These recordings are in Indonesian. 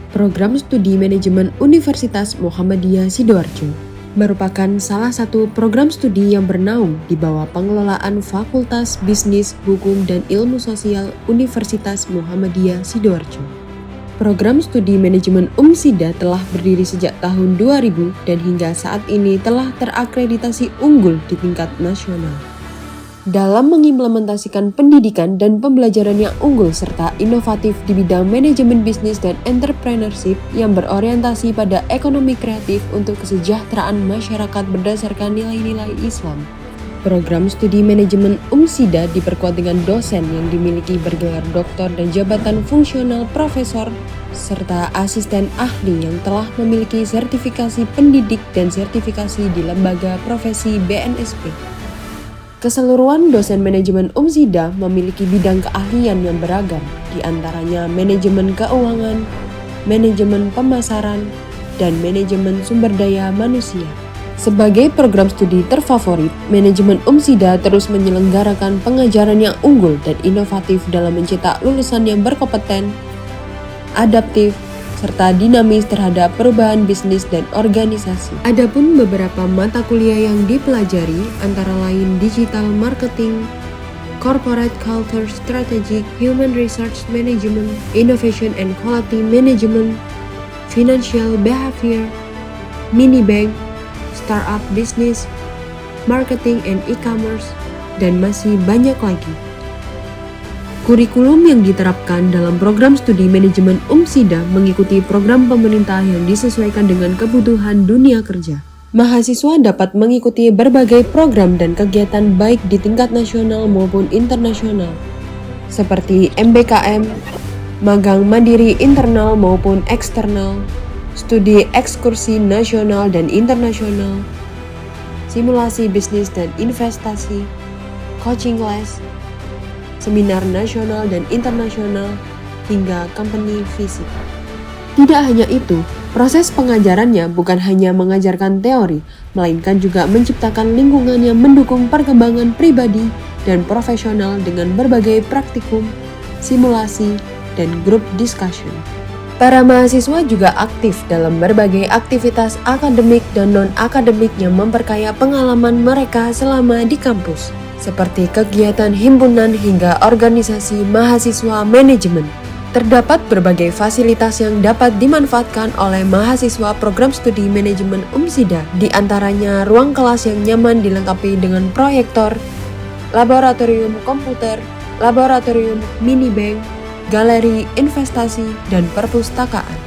Program Studi Manajemen Universitas Muhammadiyah Sidoarjo merupakan salah satu program studi yang bernaung di bawah pengelolaan Fakultas Bisnis, Hukum, dan Ilmu Sosial Universitas Muhammadiyah Sidoarjo. Program studi manajemen UMSIDA telah berdiri sejak tahun 2000 dan hingga saat ini telah terakreditasi unggul di tingkat nasional. Dalam mengimplementasikan pendidikan dan pembelajaran yang unggul serta inovatif di bidang manajemen bisnis dan entrepreneurship yang berorientasi pada ekonomi kreatif untuk kesejahteraan masyarakat berdasarkan nilai-nilai Islam. Program studi manajemen UMSIDA diperkuat dengan dosen yang dimiliki bergelar doktor dan jabatan fungsional profesor, serta asisten ahli yang telah memiliki sertifikasi pendidik dan sertifikasi di lembaga profesi BNSP. Keseluruhan dosen manajemen UMSIDA memiliki bidang keahlian yang beragam, di antaranya manajemen keuangan, manajemen pemasaran, dan manajemen sumber daya manusia. Sebagai program studi terfavorit, manajemen UMSIDA terus menyelenggarakan pengajaran yang unggul dan inovatif dalam mencetak lulusan yang berkompeten, adaptif, serta dinamis terhadap perubahan bisnis dan organisasi. Adapun beberapa mata kuliah yang dipelajari antara lain digital marketing, corporate culture strategy, human resource management, innovation and quality management, financial behavior, mini bank, startup business, marketing and e-commerce, dan masih banyak lagi. Kurikulum yang diterapkan dalam program studi manajemen UMSIDA mengikuti program pemerintah yang disesuaikan dengan kebutuhan dunia kerja. Mahasiswa dapat mengikuti berbagai program dan kegiatan baik di tingkat nasional maupun internasional, seperti MBKM, magang mandiri internal maupun eksternal, studi ekskursi nasional dan internasional, simulasi bisnis dan investasi, coaching les, seminar nasional dan internasional, hingga company visit. Tidak hanya itu, proses pengajarannya bukan hanya mengajarkan teori, melainkan juga menciptakan lingkungan yang mendukung perkembangan pribadi dan profesional dengan berbagai praktikum, simulasi, dan grup discussion. Para mahasiswa juga aktif dalam berbagai aktivitas akademik dan non-akademik yang memperkaya pengalaman mereka selama di kampus, seperti kegiatan himpunan hingga organisasi mahasiswa manajemen. Terdapat berbagai fasilitas yang dapat dimanfaatkan oleh mahasiswa program studi manajemen UMSIDA, di antaranya ruang kelas yang nyaman dilengkapi dengan proyektor, laboratorium komputer, laboratorium mini bank, galeri investasi, dan perpustakaan.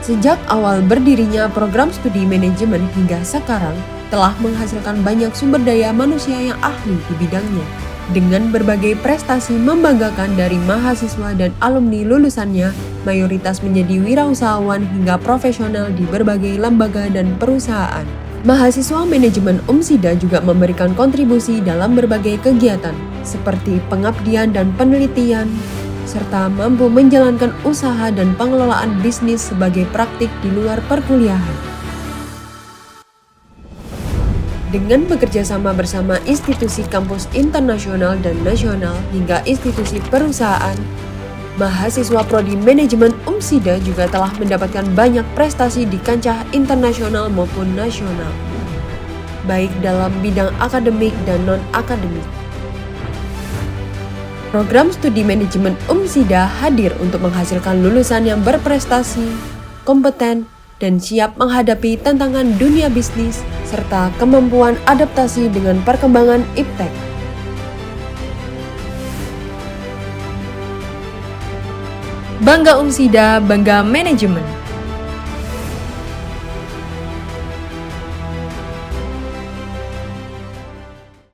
Sejak awal berdirinya program studi manajemen hingga sekarang, telah menghasilkan banyak sumber daya manusia yang ahli di bidangnya, dengan berbagai prestasi membanggakan dari mahasiswa dan alumni lulusannya, mayoritas menjadi wirausahawan hingga profesional di berbagai lembaga dan perusahaan. Mahasiswa manajemen UMSIDA juga memberikan kontribusi dalam berbagai kegiatan, seperti pengabdian dan penelitian, serta mampu menjalankan usaha dan pengelolaan bisnis sebagai praktik di luar perkuliahan. Dengan bekerja sama bersama institusi kampus internasional dan nasional hingga institusi perusahaan, mahasiswa prodi manajemen UMSIDA juga telah mendapatkan banyak prestasi di kancah internasional maupun nasional, baik dalam bidang akademik dan non-akademik. Program studi manajemen UMSIDA hadir untuk menghasilkan lulusan yang berprestasi, kompeten, dan siap menghadapi tantangan dunia bisnis, serta kemampuan adaptasi dengan perkembangan iptek. Bangga UMSIDA, bangga manajemen.